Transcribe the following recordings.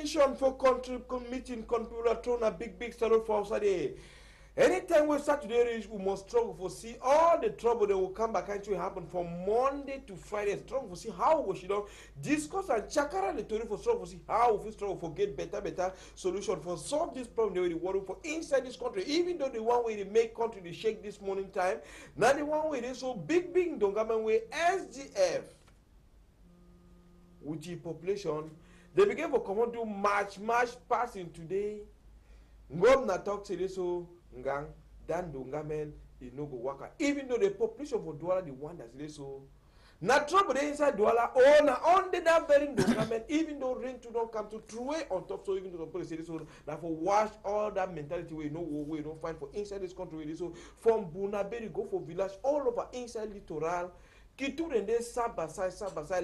opposition for country meeting country thrown a big salute for Saturday. Anytime we start today, we must struggle for see all the trouble that will come back and will happen from Monday to Friday. Struggle for see how we should discuss and chakara the story for struggle for see how we struggle for get better solution for solve this problem they worry for inside this country. Even though the one way they make country they shake this morning time, now the one way they so big don't government way SGF with the population they begin for come on do march passing today. Governor talk to this so ngang dan do ngamen e no go waka even though the population for Douala the one that's there so na trouble dey inside Douala oh na under that very do ngamen even though rain to don't come to throw on top so even though the police say so na for wash all that mentality we no find for inside this country so from Bunaberi go for village all over inside littoral Kitur and they side by side,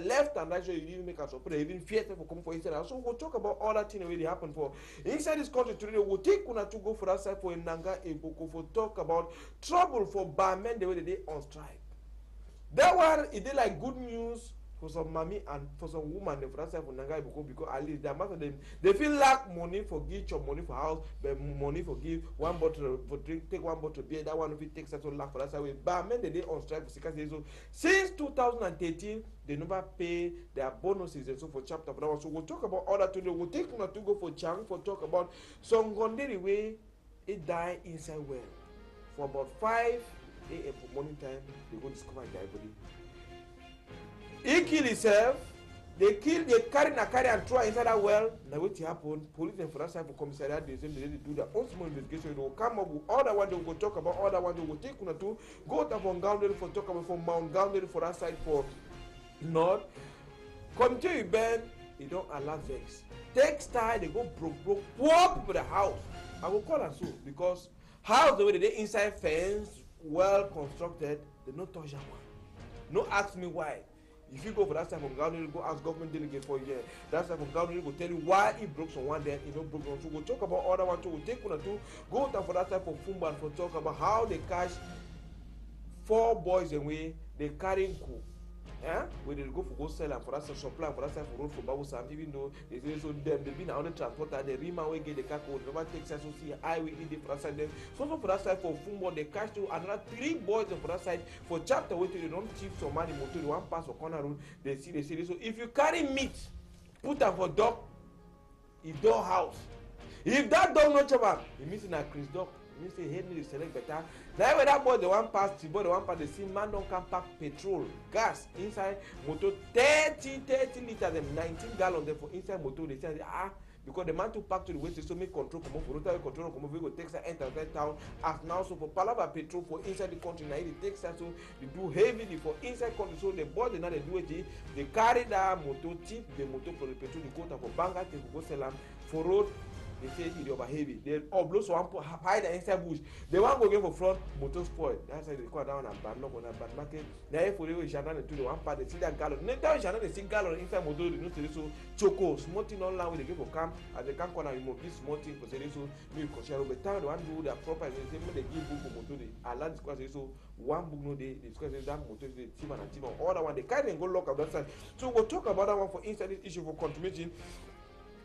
left and right, so you didn't make us open, even fear for come for inside. So we'll talk about all that thing really happen for inside this country today. We'll take Kuna to go for that side for Nanga Eboko for talk about trouble for barmen the way they on strike. That one it did like good news for some mommy and for some woman they for that side for Nanga Eboko because at least the most of them they feel lack money for give chop money for house, but money for give one bottle for drink, take one bottle beer. That one if it takes us to lack for that side with barmen they on strike for 6 days. So since 2013 they never pay their bonuses and so for chapter for that one. So we'll talk about all that today. We'll take Una to go for Chang for talk about some Gonderi way it die inside well for about 5 a.m. for morning time. They go discover the body. He kill himself. They carry and throw inside that well. Now what happen? Police and for that side for commissariat, they do their own small investigation. They will come up with all that one. They will talk about all that one. They will take Una to go to from Goundary for talk about from Mount Goundary for that side for North. Come to you, Ben. They don't allow vex. Take style. They go broke. Whoop with the house. I will call them so because house the way they inside fence well constructed. They don't touch that one. No ask me why. If you go for that side from Goundary, go ask government delegate for a year. That side from Goundary will tell you why it broke on one day, it don't broke on. So we'll talk about other one too. We'll take one or two. Go down for that side for Fumban for talk about how they catch 4 boys away. They carrying coup. Yeah, where they go for go sell and for that supply for that side for road for Babu Sam, even though they say so them they been on the transporter, they rima way get the car code, never take sense to see highway in the for that side them. So for that side for Fumbo, they catch to another 3 boys for that side for chapter where they don't chief some money motor, the one pass for corner road, they see. So if you carry meat, put them for dog, in door house. If that dog not chop, it means in a Chris dog. Means say hey me select better. Now when that boy the one pass, the boy the one pass, the see man don't come pack petrol, gas inside motor 30 liters and 19 gallons there for inside motor. They say because the man to pack to the waste so make control come up for road control come up we go take enter that town as now so for palava petrol for inside the country now it takes so they do heavily for inside country so the boy they now they do it they carry that motor tip the motor for the petrol they go to for banga they go sell them for road. They say it over heavy. They blow so one hide the inside bush. They want go get for front motor spoil. That's why they go down and bad knock on a bad market. Now if we Shannon to the one part they see that gallon. Next time Shannon they see gallon inside motor they know so choco smoking online when they get for camp as they can't corner remove this smoking for say so me consider but time they want do their proper they say when they give book for motor they allow this question so one book no they discuss that motor they team and team all that one they carry and go lock up that side. So we'll talk about that one for inside this issue for contributing.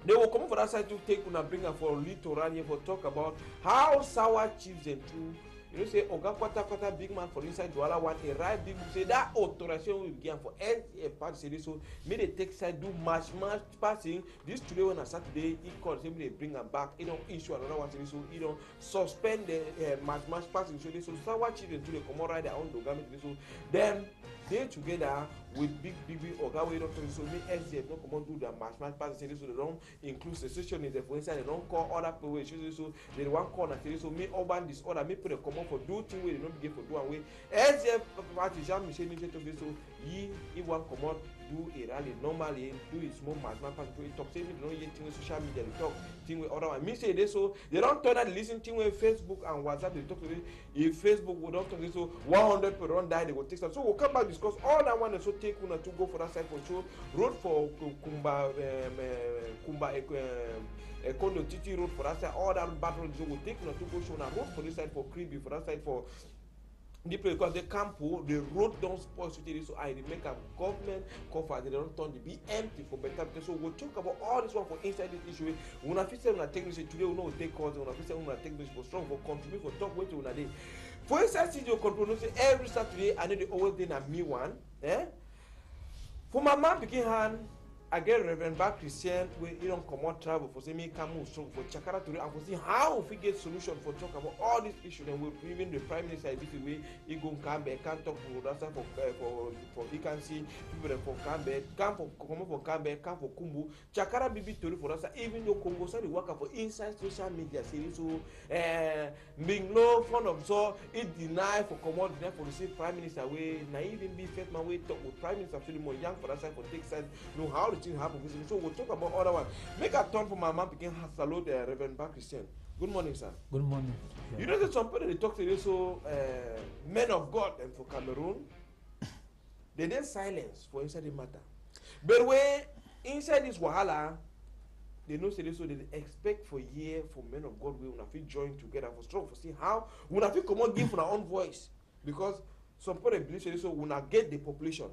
They will come for that side to take and bring up for littoral here for talk about how sour chiefs and two. You know, say Oga Kwata big man for inside Douala one a right big say that authorization will give for a part say so may they take side do match passing this today on a Saturday he called say they bring them back, you don't issue another one so you don't suspend the match passing so they so sour chiefs and two they come right their own dogami so then they together with big Oga way doctor so me SDF don't come on do the match passing so they don't include secession in the for inside they don't call other people so they want corner so me urban disorder me put a come for do thing wey they no begin for do and wey SDF party Jean Michel Niger talk so he wan comot do a rally normally do a small match party to talk say me they no hear thing wey social media dey talk thing wey other one me say dey so they don turn out lis ten thing wey Facebook and WhatsApp dey talk today if Facebook go don talk say so 100 people don die they go take some so we'll come back discuss all that one and so take una to go for that side for show road for Kumba Kondo Titi road for that side all that bad road so we'll take una to go show na road for this side for Kribi for that side for because the campo, the road don't spoil so I make a government cover, they don't turn to be empty for better. So we'll talk about all this one for inside this issue. When I feel say when I take this today, we know take calls, when I feel say when I take this for strong, for contribute, for talk with you when I day. For inside studio control, every Saturday, I know they always did a me one. For my mom begin hand, I get Reverend back Christian, we don't come out travel for say me come strong for Chakara today and for see how we get solution for talk about all these issues and we even the Prime Minister this way he go come back, can't talk to Rasa for he can see people for Kambe, come for Kambe, come for Kumbu, Chakara Bibi Tori for us, even though Congo say they work for inside social media series so being low fond of so it deny for commodity for the same Prime Minister way, naive even be fed my way talk with Prime Minister Philemon Young for us for take side know how the thing happen. So we'll talk about other one. Make a turn for my mom begin salute Reverend Back Christian. Good morning, sir. Good morning. Yeah. You know that some people they talk to you so men of God and for Cameroon, they did silence for inside the matter. But when inside this wahala, they know say so they expect for year for men of God we will not join together for strong for see how we will not come on give our own voice because some people believe say so we will not get the population.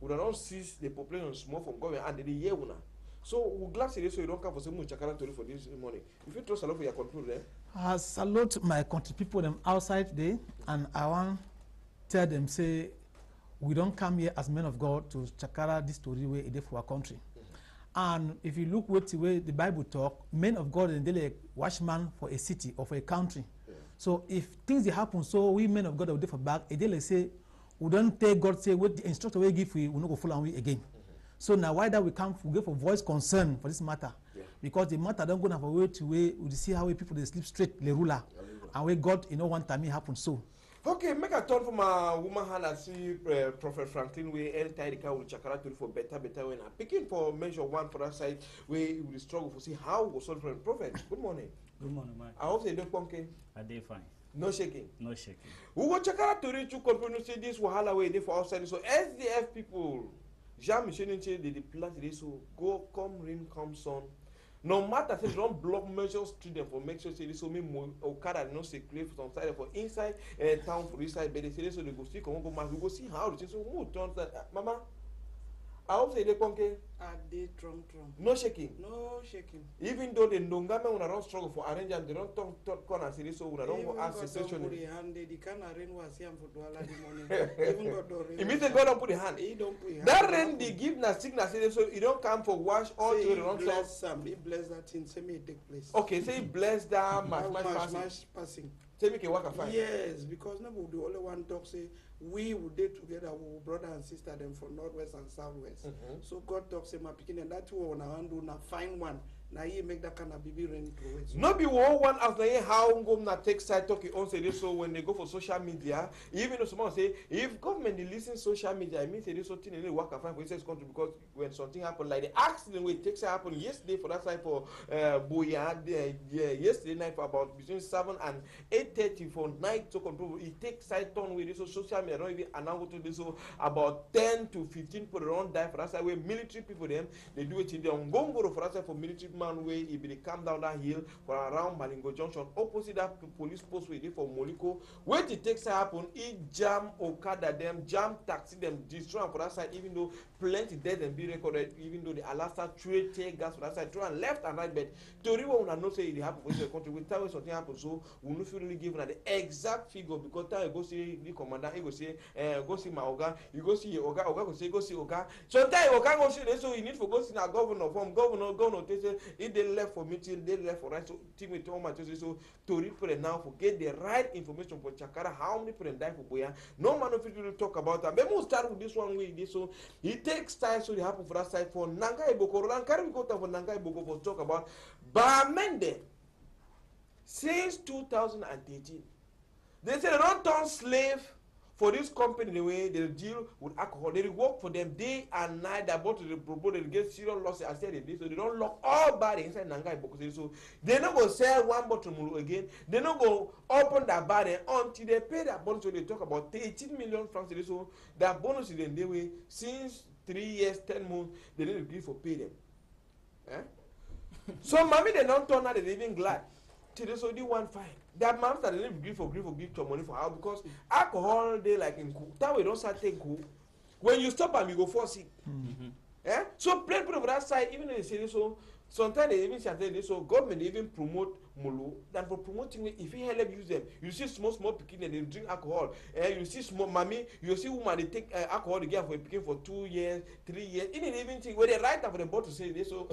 We don't seize the population small from government and they hear una. So we're glad to so you don't come for so much Chakara Tori for this morning. If you trust a lot for your control there. I salute my country people them outside there and I want tell them say we don't come here as men of God to Chakara this story way it is for our country. And if you look what the way the Bible talk, men of God and they like watchman for a city or for a country. Yeah. So if things they happen, so we men of God will do for back, they like say we don't take God say what the instructor will give we will not go follow and we again. So now why that we come we go for voice concern for this matter? Yeah. Because the matter don't go have a way to way we see how people they sleep straight the ruler and where God one time it happen so. Okay, make a turn for my woman hand and see Prophet Franklin we anytime the car will Chakara Tori for better when I'm picking for measure one for that side where we will struggle for see how we solve for Prophet. Good morning. Good morning, man. I hope they don't punky. I did fine. No shaking. No shaking. We will Chakara Tori to continue to see this wahala way there for outside. So SDF people, Jean Michel they plan today so go come rain come sun. No matter say don't block major street them for make sure say this so me Okada no circulate for some side for inside town for this side but they say so they go see come go we go see how it is so who turn that mama. I hope say they punky. I did drum. No shaking. No shaking. Even though the Ndongame when I don't struggle for arrange them, they don't talk corner series so when I don't ask the session. The can rain was here for Douala the morning. Even got the rain. It means they God don't put the hand. He don't put hand. That rain they give na signal series so it don't come for wash all to the wrong side. He bless that thing. Say me take place. Okay, say bless that match passing. Say me can work a fine. Yes, because nobody the only one talk say we would day together with brother and sister them from northwest and southwest. So God talks say my picking and that two on our do na find one. Now he make that kind of baby rain through it. No be one as na how go na take side talk on say this so when they go for social media, even if someone say if government they listen social media, I mean say this something they work and find for this country because when something happen like the accident way takes happen yesterday for that side for Boya yesterday night for about between 7 and 8:30 for night to control it takes side turn with this so social media don't even announce to this so about 10 to 15 people don't die for that side where military people them they do it in the Ngongoro for that side for military man way if they come down that hill for around Malingo Junction opposite that police post way for Moliko where it takes happen it jam Okada them jam taxi them destroy for that side even though plenty dead and be recorded even though the Alaska trade take gas for that side through and left and right but to everyone una know say it happen for the country we tell you something happen so we no feel really give the exact figure because time you go see the commander he go say go see my oga you go see your oga go say go see oga sometimes oga go see so you need for go see na governor from governor take say if they left for meeting they left for right so team with all my so to report now for get the right information for Chakara how many people die for Boya no man of people talk about that but we start with this one way this so it takes time so it happen for that side for Nanga Iboko and carry we go to for Nanga Iboko for talk about Bamende since 2013 they say they don't turn slave for this company the way they deal with alcohol they work for them day and night they bought to the propose they get serious losses I said so they don't lock all bad inside Nanga Iboko so they not go sell one bottle again they not go open that bar until they pay their bonus so they talk about 18 million francs so their bonus is in the way since 3 years 10 months they didn't agree for pay them so mommy they don't turn out they even glad Today, so they want fine. That man that didn't give your money for how because alcohol they like in cool. That way don't start take cool. When you stop and you go for sick. Eh? So plenty people of that side, even though they say this, so sometimes they even say this, so government even promote mulu than for promoting it. If you help use them, you see small picking and they drink alcohol. You see small mommy, you see woman they take alcohol again for picking for 2 years, 3 years. Even thing where they write up for the board to say this, so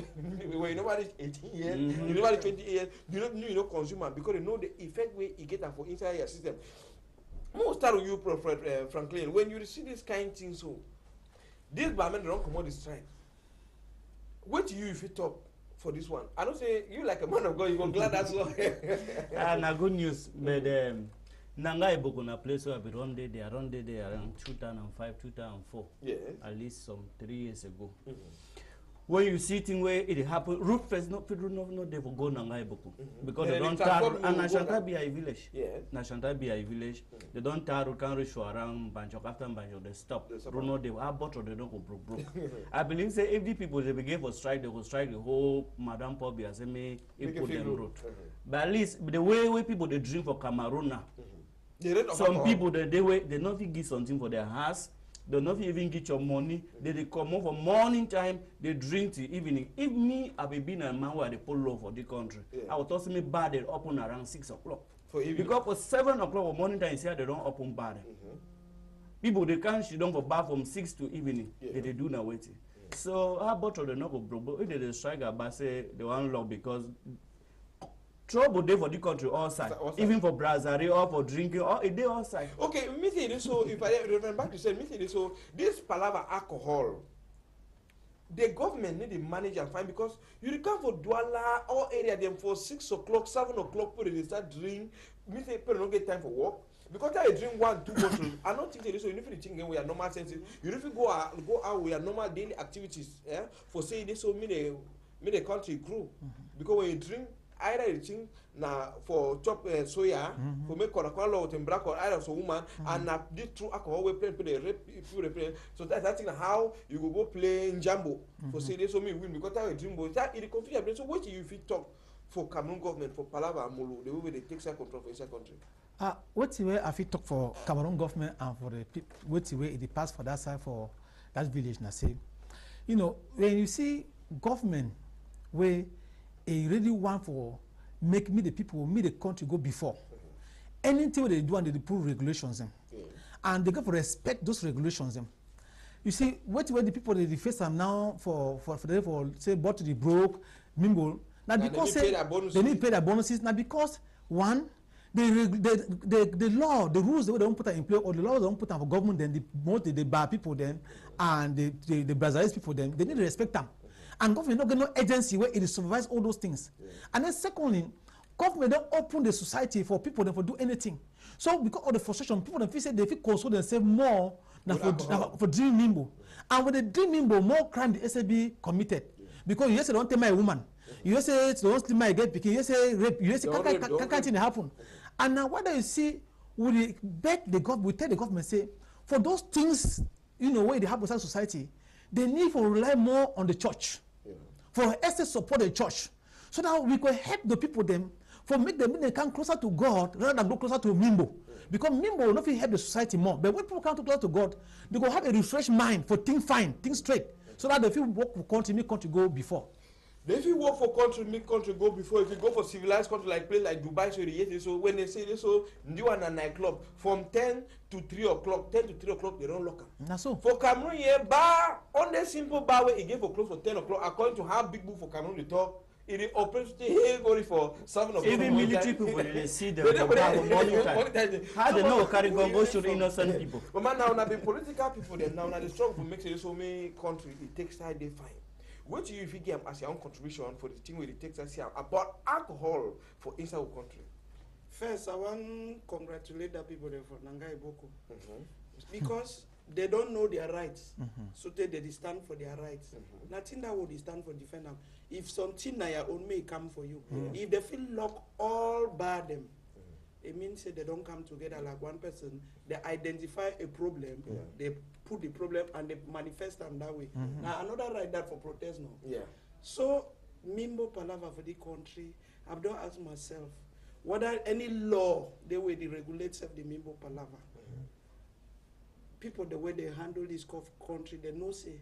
when nobody 18 years, you nobody 20 years, you know consumer because they know the effect way you get for inside your system. Most start with you, Franklin. When you see this kind of thing, so this government don't come out this strike. What do you if you talk for this one? I don't say you like a man of God, you go glad that's all. Na good news, but Nanga Iboko na place where I run there around 2005, 2004. Yeah. At least some 3 years ago. When you see thing where it happen, root first no people no they for go Nanga Iboko because they don't tar and Nashanta be a village. Yeah. Nashanta be a village. They don't tar can reach around Banjok after Banjok they stop. Bruno they are bottle they don't go broke. I believe say if the people they begin for strike they go strike the whole Madam Pobi as me if put them road. But at least the way people they drink for Cameroon now. Some people they not even give something for their house. They not even get your money. They come over morning time. They drink till evening. If me I be been a man where they pull law for the country, I would also me bad they open around 6 o'clock. For evening. Because for 7 o'clock or morning time, say they don't open bar. People they can't sit down for bar from 6 to evening. They do now waiting. So how about they not go broke? If they strike about say they want law because trouble day for the country outside, even for brasserie or for drinking or a day outside. Okay, me say this so if I return back to say me say this so this palaver alcohol, the government need to manage and find because you come for Douala or area them for 6 o'clock, 7 o'clock, put they start drink. Me say people don't get time for work. Because I drink 1, 2 bottles, I don't think this so you need to think we are normal senses. You need to go out with your normal daily activities, for say this so me the country grew. Because when you drink either you think na for chop soya for make Coca-Cola or Tembraco or either so woman and na this true alcohol we play the so that's how you go play in jambo for say this so me win because I drink but that it confuse so what you fit talk for Cameroon government for Palava Molo the way they take side control for inside country. What the way I fit talk for Cameroon government and for the people what the way it pass for that side for that village na say you know when you see government where a really want for make me the people, me the country go before. Anything they do and they put regulations them. And they go for respect those regulations them. You see, what the people they face them now for say bought to the broke, mimble. Now because they need to pay their bonuses. Now because one, the law, the rules they don't put in place, or the laws they don't put on for government, then the most they bar people then and the Brazilian people then, they need to respect them. And government not get no agency where it supervise all those things. And then secondly, government don't open the society for people that for do anything. So because of the frustration, people don't feel say they feel console themselves more than for doing nimbo. And when they do nimbo, more crime the SAB committed. Because you say don't tell my woman, you say don't steal my get picking, you say rape, you say can't thing happen. And now what do you see? We beg the government, we tell the government say for those things, you know, where they happen in society, they need to rely more on the church. For us to support the church, so that we can help the people them for make them they come closer to God rather than go closer to Mimbo. Because Mimbo will not help the society more. But when people come closer to God, they go have a refreshed mind for think fine, think straight, so that they feel work for country, make country go before. If you work for country, make country go before. If you go for civilized country like place like Dubai, so when they say this, so you want a nightclub from 10 to 3 o'clock, 10 to 3 o'clock, they don't lock them. That's so. For Cameroon, yeah, bar on the simple bar where it gave for close for 10 o'clock. According to how big book for Cameroon they talk, it operates only for 7 o'clock. Even military people they see them morning time. How they know carry go shoot innocent people? But man, now the political people them now the struggle to make so many country it takes time they find. What do you figure as your own contribution for the thing where it takes us here about alcohol for inside our country? First, I want to congratulate the people there for Nangai Boko. Because they don't know their rights. So they stand for their rights. Nothing that would stand for defend them. If something na your own may come for you. If they feel lock all bar them, it means that they don't come together like one person. They identify a problem, they put the problem and they manifest them that way. Now another right that for protest now. So Mimbo Palava for the country, I've done ask myself, whether any law they way they regulate self the Mimbo Palava. People the way they handle this country, they know say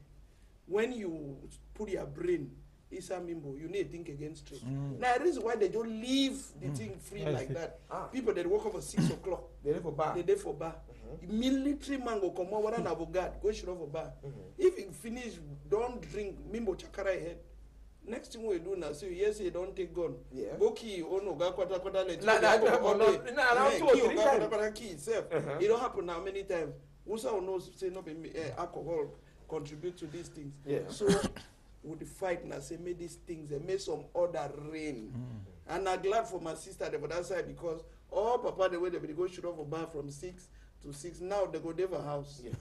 when you put your brain inside Mimbo, you need to think against straight. Now the reason why they don't leave the thing free like that. People that work over 6 o'clock, They there for bar. they there for bar. Military man go come over and avogad, go shoot for bar. If you finish, don't drink Mimbo chakara head. Next thing we do now, so yes, you don't take gun. Yeah. Boki, ono ga kwata let. Key itself. It don't happen now many times. Usa knows say no be alcohol contribute to these things. Yeah. So with the fight now say make these things and make some order reign. And I'm glad for my sister there for that side because all papa the way they go shoot off a bar from 6 to 6 now they go there for house. Yeah.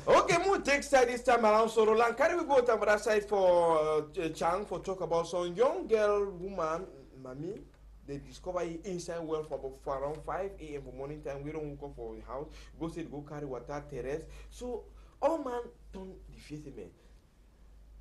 Okay, we'll take side this time around. So Roland, can we go to the side for Chang for talk about some young girl, woman, Mami? They discover it inside well for around 5 a.m. for morning time. We don't wake up for the house. Go say go carry water terrace. So all man don't defeat me.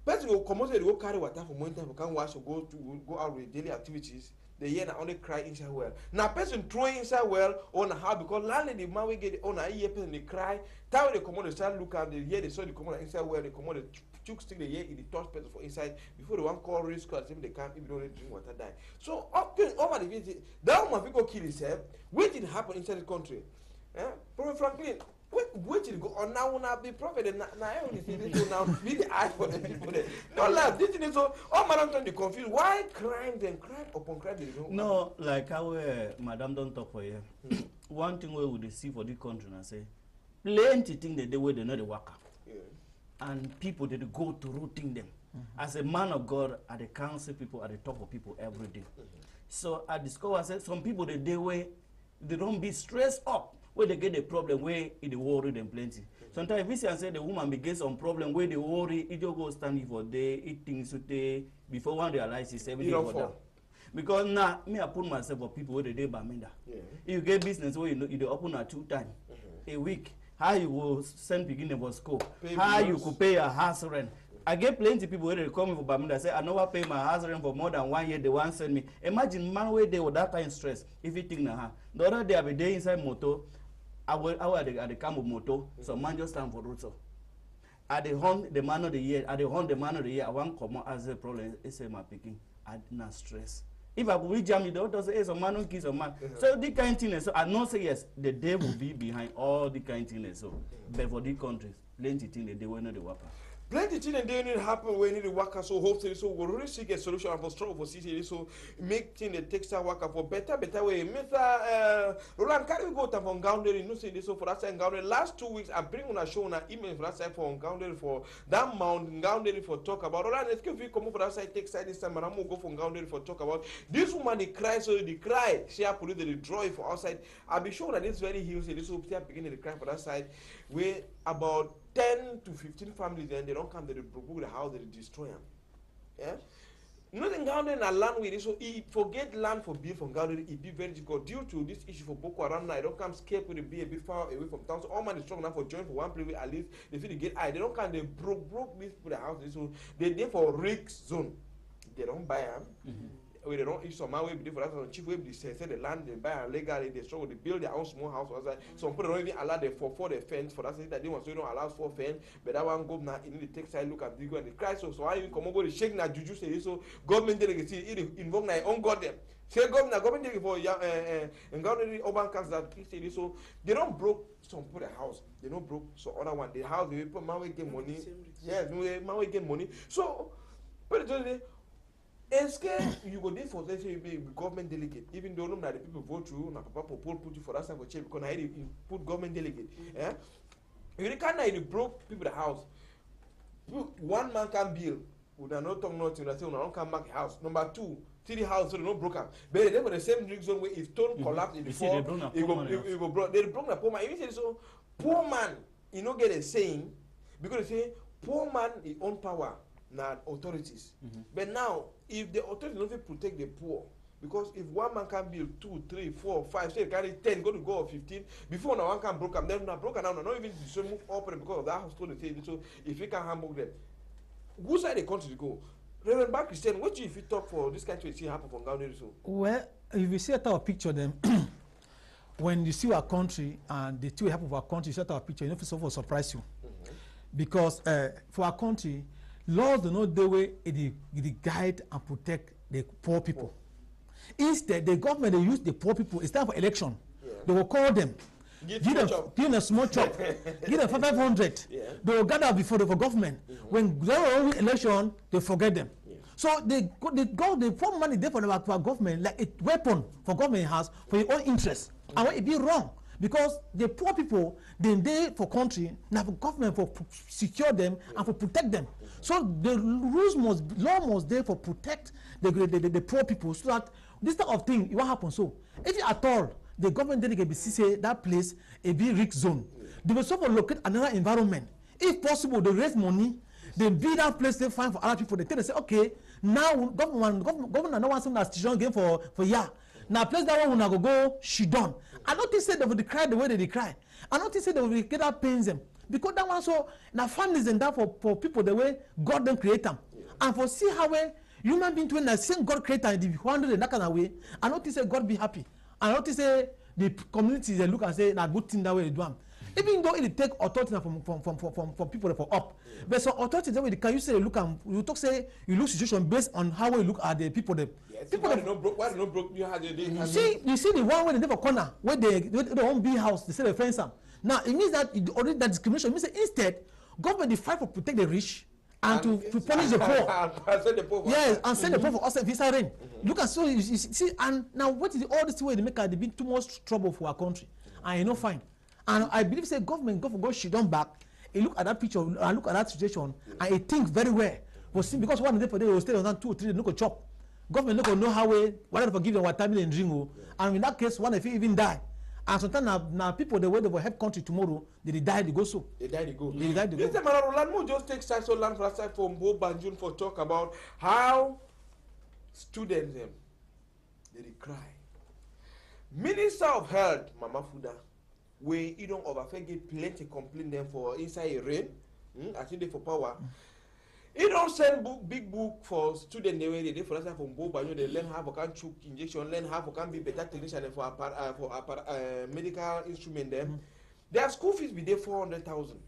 Person go come out say go carry water for morning time. Can wash or go out with daily activities. They hear only cry inside well. Now person throw inside well on how because landlady the man we get on a year person they cry. Time they come out they start look at the hear they saw they come out inside well they come out the chook stick the hear in the touch person for inside before the one call risk as if they can't even don't drink water die. So over the visit that woman go kill himself. What did happen inside the country? Prophet Franklin. Wait till go on now be prophet and now only say this now be the eye for the people there. No laugh, this is so all madam don't be confused. Why crime upon crime they don't No, like how madam don't talk for you. One thing we would see for this country and say plenty thing they do where they know the worker. Yeah. And people they go to routing them. As a man of God, I counsel people, I talk for people every day. So I discover say some people they do where they don't be stressed up. Where they get a problem where it worry them plenty. Sometimes if we say the woman begins some problem where they worry, it just go standing for day, eat things today before one realizes everything for them. Because now me I put myself for people where they do Bamenda. Yeah. If you get business where you open at 2 times a week, how you will send beginning for school, how you could pay a house rent. I get plenty people where they come for Bamenda say I never pay my house rent for more than 1 year. They want send me. Imagine man where they with that kind of stress. If you think now, the other day I be there inside motor. I at the camp of moto, so man just stand for road. So at the hunt the man of the year, I want come out as a problem. It's my picking. I not stress. If I could jam you, don't say some man don't kiss a man. So the kind of thing. So I not say yes, the day will be behind all the kind of thing. So but for the countries, plenty thing they will not the worker. Plenty things they need to happen when you need to work so hopefully so we really seek a solution for struggle for city so make things the textile worker for better way. Mr. Roland, can we go to from Gounder no say this so for that side Gounder last 2 weeks I bring on a show on an email for that side for Gounder for that mount Gounder for talk about Roland let's give you come for that side textile this time and I'm gonna go for Gounder for talk about this woman they cry so they cry she have police they draw it for outside I'll be sure that this very huge this will beginning to cry for that side where about 10 to 15 families and they don't come, they broke the house, they destroy them. Yeah? Nothing down there in a land with it, so he forget land for build from Gaudi, it be very difficult due to this issue for Boko Haram now. They don't come scape with the be a bit far away from town. So all man is strong enough for join for one place at least they feel they get high. They don't come, they broke this for the house, so they there for risk zone. They don't buy them. Where they don't issue some man way for that chief way they sell the land, they buy and legally they struggle, they build their own small house outside. Some people don't even allow them for the fence for that that they want so you don't allow for fence, but that one go now you need to take side look at the and the cry so I even come over the shake na juju say so government delegate it invoke na own god them. Say government delegate for and government urban council that say so they don't broke some people their house, they don't broke so other one the house they put man we get money. Yes, man we get money. So but est-ce que you go there for let's say you be government delegate, even though not the people vote through, na papa put you for that side for change because I put government delegate. Yeah, you can't broke people the house. One man can build, we are not talking nothing. They say we don't come back house. Number two, city house so they don't broke up. But they were the same drink zone where if stone collapse in the fall, it go broke. They broke the poor man. Even say so, poor man, you know get a saying because they say poor man he own power. Now authorities, but now if the authorities don't protect the poor, because if one man can build 2, 3, 4, 5, say carry 10, go 15, before now one can broke up, then not broken down, not even the move up because of that house they say so if you can handle them, whose side the country go? Reverend Bar Christian, what do you talk for this kind of thing happen from Ghana? So? Well, if you see a type of picture, then when you see our country and the two half of our country, you see a type of picture, you know, first of all, surprise you. Because for our country, laws do not the way it guide and protect the poor people. Instead, the government, they use the poor people. It's time for election. They will call them. Give them a small chop. Give them 500. They will gather before the government. When they are election, they forget them. So they pour money there for our government like a weapon for government has for your own interest. And it be wrong because the poor people they for country now for government for secure them and for protect them. So the law must there for protect the poor people so that this type of thing what happen. So if at all the government then say that place a be risk zone, they will sort of locate another environment. If possible, they raise money. They build that place they find for other people. They tell they say, okay, now government no want some that station game for Now place that one will go she done. I don't think say they will cry the way they cry. I don't think say they will get that pains them. Because that one so now families and that for people the way God then create them. And for see how human being when the same God create and the 100 in that kind of way, I don't think say God be happy. I don't think say the communities they look and say na good thing that way they do them. Even though it take authority from people for up, but so authority that way can you say look and you talk say you look situation based on how you look at the people them. Yes, people why they not broke you had you see the one where they never corner where they own big house they say they fence them. Now it means that already that discrimination means that instead government they fight for protect the rich and to punish the poor. And send the poor. Yes, and send the poor for us visa rain. Look at so you see and now what is all this way they make they been too much trouble for our country and you know fine. And I believe say government go she done back. He look at that picture and look at that situation and he think very well. But see, because one day for them will stay on 2 or 3 days, no go chop. Government no go know how we whatever for give them what time and drink. And in that case, one if he even die. And sometimes now people the way they will help country tomorrow, they die they go so. They die they go. They die they go. This time around Roland just take side so land for side from Bo Banjun for talk about how students them they cry. Minister of Health, Mama Fuda. We you don't overfed get plenty complain them for inside a rain. I think they for power. You don't send big book for students they way they for instance from Boba, they learn how to can choke injection, learn how to can be better technician for medical instrument them. Their school fees be there 400,000.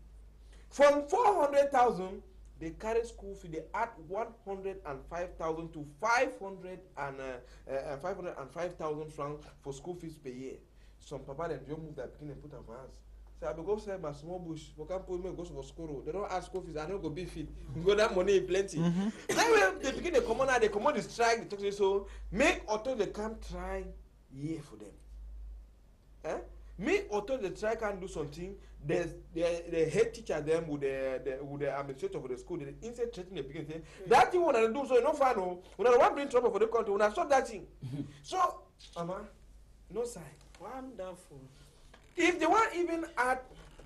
From 400,000, they carry school fee they add 105,000 to 505,000 francs for school fees per year. Some papa them don't move that pin and put a vase. So I go sell my small bush. For example, me go for school. They don't ask school fees. I don't go be fit. Go that money plenty. Then when they begin the common, they come on the strike. They talk so make auto they come try year for them. Me auto they try can do something. The head teacher them with the administrator of the school. They instead threaten the beginning saying that thing wanna do so you no fun no. When I want bring trouble for the country, when I saw that thing. So, Mama, no sign. Wonderful. If they want even add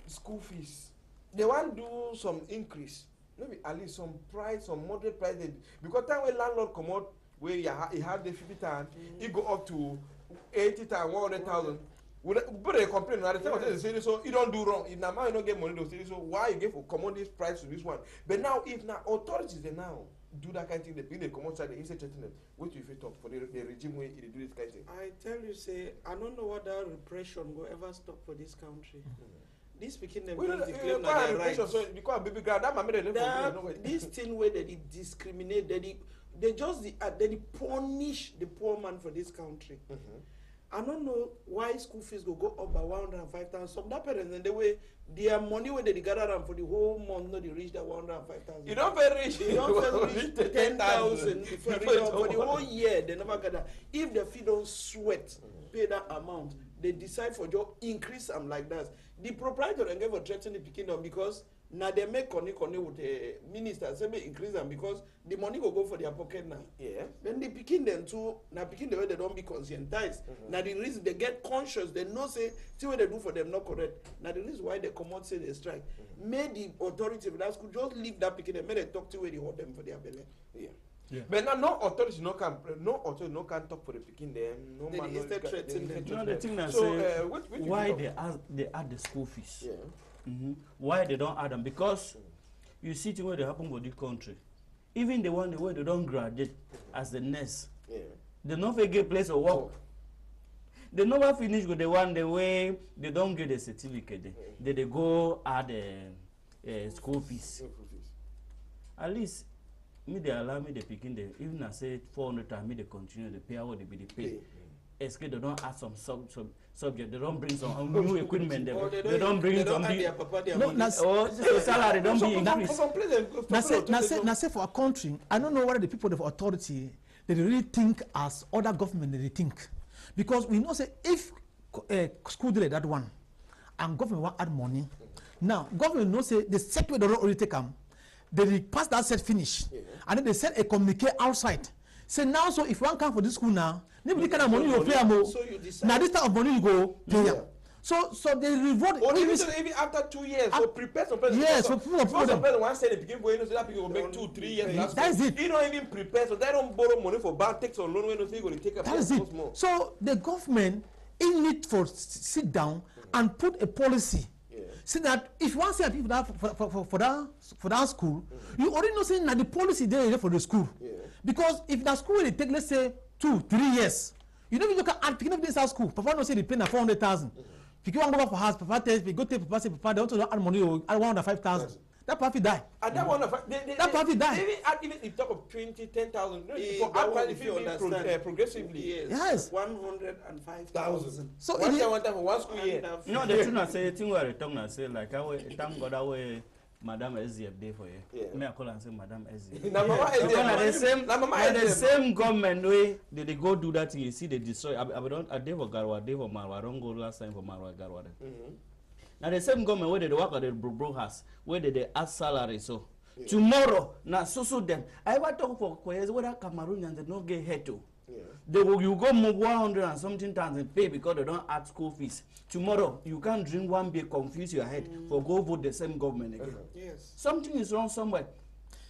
school fees, they want do some increase, maybe at least some price, some moderate price. Because time when landlord come out where he have the 50,000, he go up to 80,000, 100,000. But they complain now. They say so. You don't do wrong. If now you don't get money, they say so. Why you get for common this price to this one? But now if now authorities they now do that kind of thing, they come outside, they insert threaten them. What do you feel talk for the regime where they do this kind of thing? I tell you, say, I don't know what that repression will ever stop for this country. This speaking them just declare their rights. So because baby girl, that mammy this thing where they discriminate, they just they punish the poor man for this country. I don't know why school fees go up by 105,000. Some that parents and the way their money where they gather them for the whole month, no, they reach that 105,000. You don't very rich. You don't very reach 10,000 before for the whole year. They never gather. If the fee don't sweat, pay that amount. They decide for your increase them like that. The proprietor and give a threaten the kingdom because now they make money with the minister say may increase them because the money will go for their pocket now. Yeah. Then they picking them too. Now picking the way they don't be conscientized. Now the reason they get conscious, they know say see what they do for them not correct. Now the reason why they come out say they strike. May the authority of that school just leave that picking them. May they talk to where they hold them for their belly. Yeah. Yeah. But now no authority no can talk for the picking them. No man no threaten them. No, the thing that so, say why they add the school fees. Yeah. Why they don't add them? Because you see things where they happen for this country. even the one where they don't graduate as the nurse, Yeah. they not get place of work. They never finish with the one the way they don't get a certificate. They go add school fees. At least me they allow me the picking the even I say 400 times me they continue the pay what they be the pay. Escape they don't add some subject. They don't bring some new equipment. They don't bring some salary don't be increased. Now say for a country, I don't know whether the people of authority they really think as other government they think, because we know say if school delay that one and government want add money, now government know say the set way they don't already take them. They pass that set finish, and then they send a communique outside. Say now, so if one come for this school now, maybe kind of money you pay more. So now this type of money you go pay. So they reward. Or even after 2 years, so prepare some person. Yes, so people one say they begin going, so that people will make 2-3 years. That's it. You don't even prepare, so they don't borrow money for bank takes on loan when you going to take a. That's it. So the government in need for sit down and put a policy. See that if one say people that for that school, you already know saying that the policy there for the school. Because if that school will take, let's say 2-3 years, you don't even look at picking up this house school. Papa don't say they pay na 400,000. If you want to go for house, Papa tells me go take Papa say Papa they want to add money or add 105,000. That Papa die. And that one of that Papa die. Even if talk of 20-10,000, if you understand progressively. Yes. 105,000. So one time for one school year. No, the truth I say, thing where I talk I say like I thank God that way. Madam SZF day for you. Me I call and say Madam SZF. Now Mama SZF. The same government way they go do that thing. You see they destroy. I day for Garwa, day for Marwa. I don't go last time for Marwa Garwa. Now the same government where they work at the broke house, where they ask salary. So tomorrow, now so them. I ever talk for Kwes whether Cameroonians they don't get head to. They will you go move 100 and something thousand pay because they don't add school fees. Tomorrow you can't drink one beer, confuse your head for go vote the same government again. Yes. Something is wrong somewhere.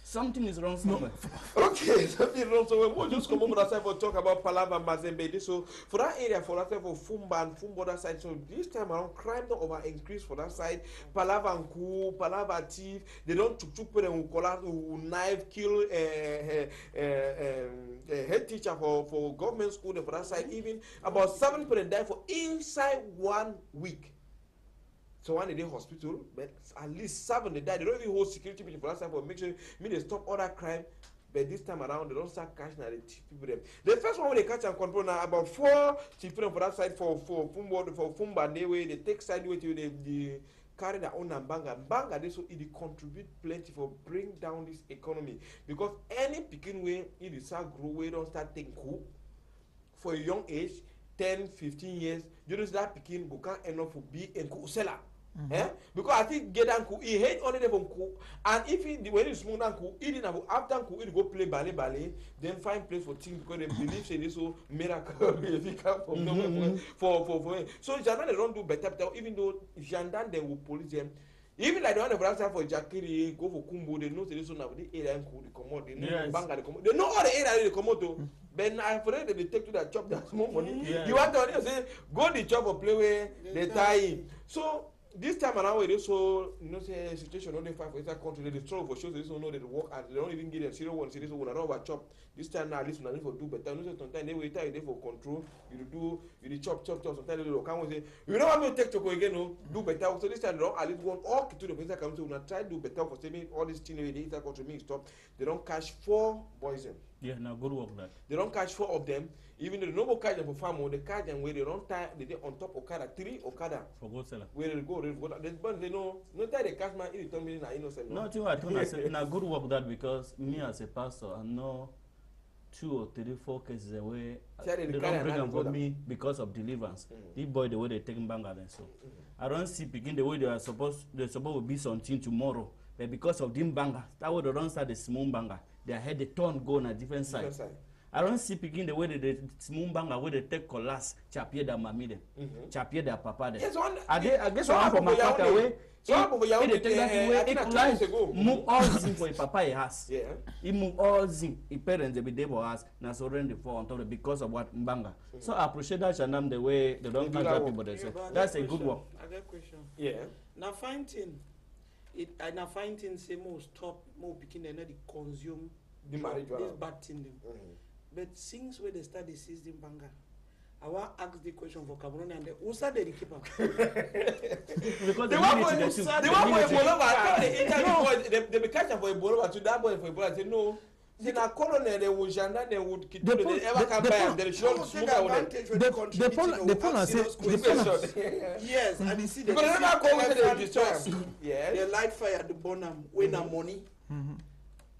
Something is wrong somewhere. Okay, something is wrong somewhere. We'll just come over that side for talk about Palava Mazembe. So for that area, for that side for Fumba and Fumboda side, so this time around crime don't over increase for that side. Palava and Ku, Palava thief, they don't chuk who collapse, who knife, kill head teacher for government school for that side. Even about 7 people die for inside 1 week. So one day hospital, but at least 7 they die. They don't even hold security people for that side for make sure they stop other crime. But this time around, they don't start catching the people them. The first one when they catch and control now about 4 people for that side for Fumba they way they take side way to they carry their own and banga they so it contribute plenty for bring down this economy because any picking way it start grow way don't start taking cool for a young age 10-15 years you don't start picking go can't enough for be a cool seller. Because I think get and he hate only them cool and if he when he's small and cool he didn't have after cool he go play ballet then find place for team because they believe say this so miracle if he come from for so Jandan they don't do better even though Jandan they will police them even like the one of answer for Jakiri go for Kumbo they know say this one now the area and cool they come out they know banga they come out they know all the area they come out to but I afraid they take to that chop that small money you want to say go the chop or play where they tie in so this time around, they so say situation only fight for inside country. They destroy for shows. They don't know they work and they don't even get them 0-1. Say this one, I don't have a chop. This time now, at least we for do better. Sometimes they wait time they for control. You chop. Sometimes they don't come and say you don't want me to take choco again. No, do better. So this time they don't at least want all to the inside country. We try to do better for saving all these things. They inside country me stop. They don't catch 4 boys. Yeah, now good work that. They don't catch 4 of them. Even though they don't go catch them for farm, they catch them where they don't tie. They on top Okada 3 Okada. For gold seller. Where they go. But they know no time they catch man. It tell me na innocent. No, you are telling us now good work that because me as a pastor I know 2 or 3, 4 cases away. They don't bring them for me because of deliverance. This boy the way they take him back and so. I don't see begin the way they're supposed to be something tomorrow. But because of them banger, that way they don't start the small banger. Their head they turn go on a different side. I don't see begin the way they small banger where they take collapse, chapie their mommy them, chapie their papa them. Yes, I guess one from my father way. So they take that away. It lies move all zin for papa he has. Yeah. He move all zin. His parents they be there for us. Now surrender for on top of because of what mbanga. So I appreciate that Shanam the way they don't catch that people they say. That's a good work. I got a question. Yeah. Now fighting. It now fighting say more stop more picking and they consume The marijuana. This bad thing them. But since when they start the season banga, I want to ask the question for Cameroon and who said they keep up? Because They want for Ebola. They be catching for Ebola. To that boy for Ebola, say no. Say na colonel they would janda they would kill them. They ever come by and they should smoke advantage when they contribute. The point I say, yes, and you see the because they never go with the destroy. Yes. They light fire the bonam when na money.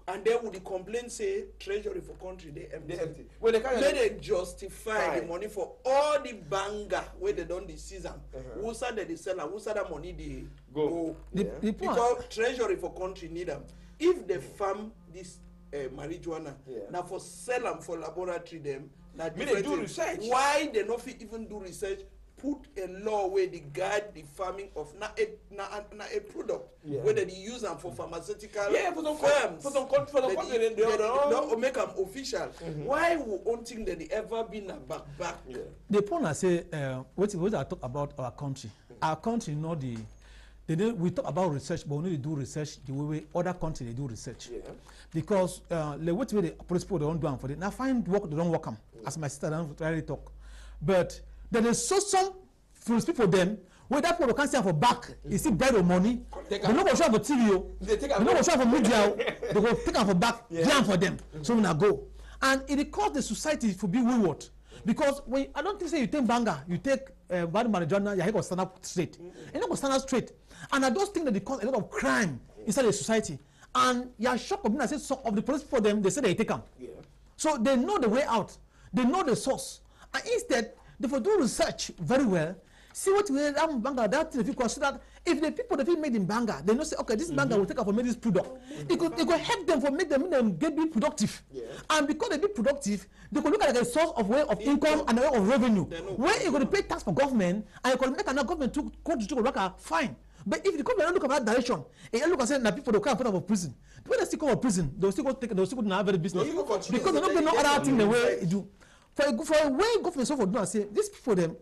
And then would the complaint say treasury for country they empty. When they can't let they justify the money for all the banger where they done the season. Who said that they sell and who said that money they go. Because treasury for country need them. If they farm this marijuana, now for sell them for laboratory them. Now they do research. Why they not even do research? Put a law where they guide the farming of a product where they use them for pharmaceutical firms. For some country, they don't make them official. Why would one thing that they ever been a back? The point I say, what I talk about our country. Our country, not the. We talk about research, but we need to do research the way other countries they do research. Because the way the police people don't do them for it. Now find work they don't work them. As my sister don't really talk, but there is so some police people them where that people can't see for back. You see bread or money. They not go show for TV. They not go show for media. They go take them for back. Jam for them. So we now go, and it cause the society to be wayward. Because when I don't think say you take banger, you take bad marijuana, your head go stand up straight. You not go stand up straight. And I just think that it cause a lot of crime inside the society. And you are shocked when I say some of the police for them, they say they take them. So they know the way out. They know the source. And instead, they will do research very well. See what we have banger that if you consider if the people that make in banger, they know say okay this banger will take up for make this product. It could help them for make them get be productive. And because they be productive, they could look at the source of way of income and way of revenue. Where you going to pay tax for government and you can make another government to contribute to work fine. But if the government don't look at that direction, and look and say, now people don't come out of prison. When they still come out of prison, they'll still go take, they'll still go to another business. Because they don't know other thing the way you do. For a way government so for do and say, these people them,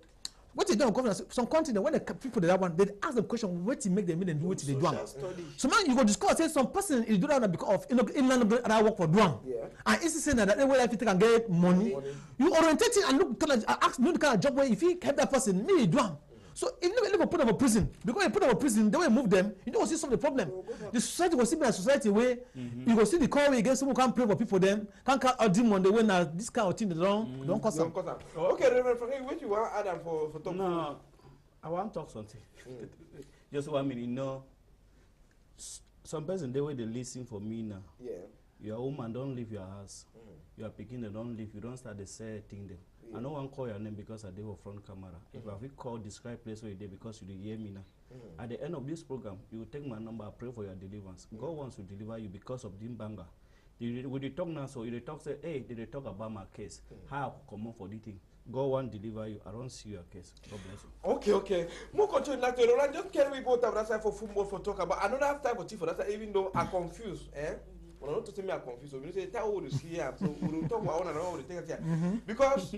what they do government, some country when the people that one, they ask them question, what to make them do what they do. So now you go discover say some person is doing that because of inland other work for Duam. And it's saying that they will have to take and get money. You orientate it and look ask no kind of job where if you help that person, me Duam. So if you never put them in prison, because you put them in prison, they will move them, you don't see some of the problem. The society will see a society where you go see the call where you get someone can pray for people them, can't call a demon the way now this kind of thing they don't cause them. Okay, Reverend Frankie, what you want Adam for talk? No, I want to talk something. Just 1 minute, you know. Some person the way they listen for me now. Your woman don't leave your house. You are picking they don't leave, you don't start the say thing them. I don't want to call your name because I did a front camera. If I will call, describe place where you did because you did hear me now. At the end of this program, you will take my number, pray for your deliverance. God wants to deliver you because of the banger. When you talk now, so you talk say, hey, did they talk about my case? How I could come on for the thing? God won't deliver you. I don't see your case. God bless you. Okay. More continue like to just can we go to that side for football for talk about? I don't have time for tea for that side, even though I'm confused. When I don't tell me I'm confused, so you say tell what you see, so we will talk about one another. Because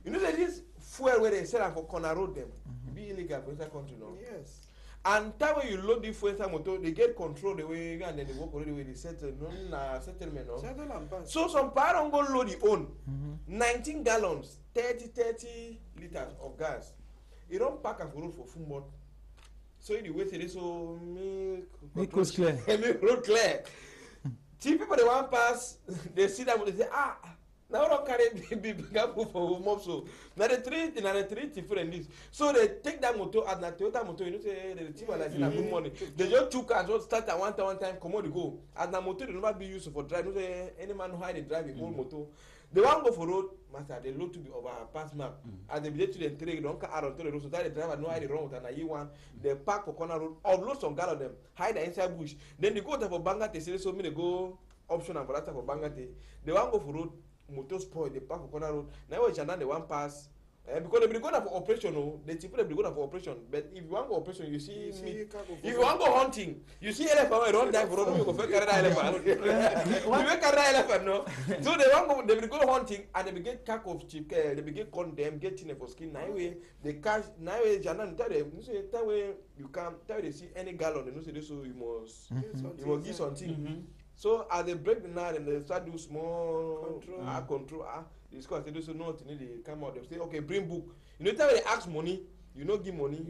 you know that this fuel where they sell for corner road them be illegal for inside country now. Yes. And time when you load the fuel inside motor, they get control the way and then they work already with the settlement. No? So some part don't go load the own 19 gallons, 30 liters of gas. You don't pack and road for full mode. So the way say so make road clear. Make road clear. See people they want pass, they see that they say now don't carry big for mob so now the three different this. So they take that motor at the Toyota motor, you know say the cheaper like good money. They just two cars just start at one time come on the go. As the motor they never be used for drive. You know say any man who hide they drive a whole motor. They want go for road, master they load to be over pass map. As they be to the trade, don't car on the road so that the driver know how they run with and you want they park for corner road, unload some gal of them, hide inside bush. Then they go to for banger they say so me they go option and for that for banger they want go for road. Motor spoil, they park for corner road. Now when they want pass, because they be going for operation, no, the people they be going for operation. But if you want go operation, you see me. If you want go hunting, you see elephant, don't die for road. You go carry that elephant. You will carry that elephant, no. So they want go, they be go hunting and they be get cack of cheap, they be get condemn, get in for skin. Now way they cash. Now way Janan tell them, you say that way you can't tell they see any gallon. They know say this so you must give something. So as they break the net and they start do small control, this guy say do so not need they come out. They say okay, bring book. You know, time they ask money, you don't give money.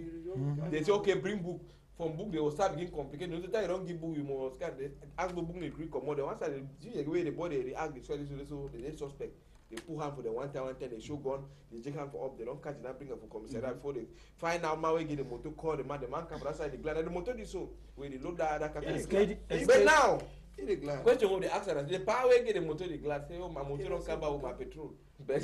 They say okay, bring book. From book they will start getting complicated. You know, time you don't give book, you must they ask book they create come out. Once they the way the body react, they so they suspect. They put hand for the one time, they show gun, they take hand for up, they don't catch it, bring up for commissariat before they find out my way, get the motor, call the man come from that side, the glad, and the motor is so, when they load that car. But now, question of the accident, the power get the motor, the glass, say, oh, my motor don't come out with my petrol. But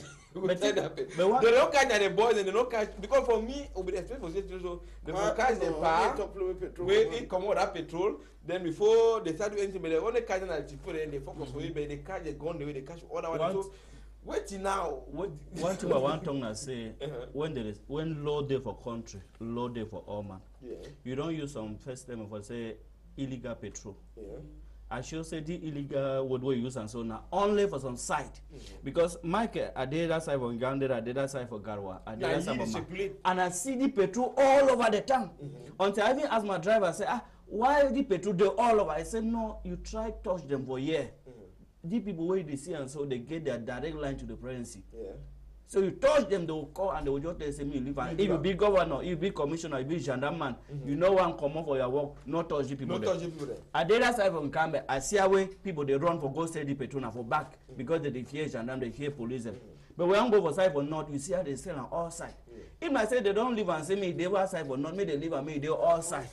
they don't catch the boys and they don't catch, because for me, over the expense for so they don't catch the power, where it come out that petrol, then before they start doing anything, but they only catch the people and they focus for it, but they catch the gun, they catch all that one. Wait now. One thing I want to say, when law day for country, law day for all man. Yeah. You don't use some first name for say illegal petrol. Yeah. I should say the illegal would we use and so now only for some site. Because Mike, I did that side for Uganda, I did that side for Garwa, I did that side for and I see the petrol all over the town. Until I even asked my driver, I said, why the petrol they all over? I said, no, you try touch them for a year. The people where they see and so they get their direct line to the presidency. Yeah. So you touch them, they will call and they will just say me leave. And if you be governor, if you be commissioner, if you be gendarme, you know one come on for your work, not touch the people. Not touch the people there. At the other side from Canal, I see away people they run for go sell the petrol and for back because they fear gendarme, they fear police. But when I go for side for north, you see how they sell on all sides. If I say they don't live and say me they were side for north, me they live and me they all sides.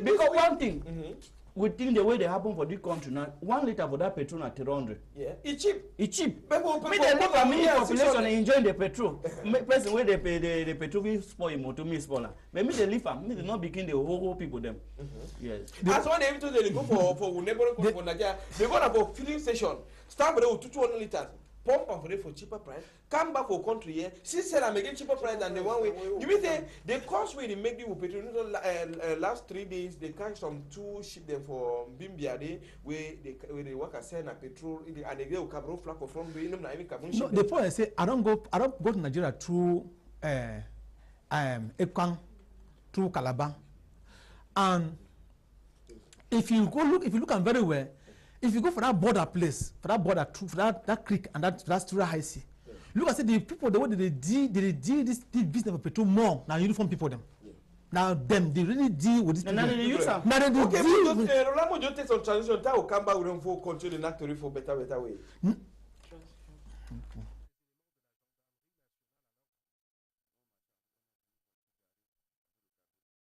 Because one thing. We think the way they happen for this country now, 1 liter for that petrol at 300. Yeah, it's cheap. It's cheap. Me they live and me population enjoying the petrol. Person where they pay the petrol will spoil more to me spoiler. But me they live and me they not begin the whole people them. Yes. That's why they even they go for neighboring country for Nigeria. They go for filling station. Start with 200 liters. Pump and for it for cheaper price. Come back for country here. See, sell and make it cheaper price than the one way. You mean say the cost way they make the petrol? Last 3 days they catch some 2 ship them for Bimbia day where they work as sell a petrol and they go carbon flag for front. No, the point I say I don't go to Nigeria through Ekang, through Calabar, and if you look at very well. If you go for that border place, for that border, for that creek and that Stura High Sea, look at the people, the way they deal this business of petrol more now uniform people them. Yeah. Now them they really deal with this. Now they use them. Now they okay, Rolamo just take some transition. That will come back with them for control the factory for better way.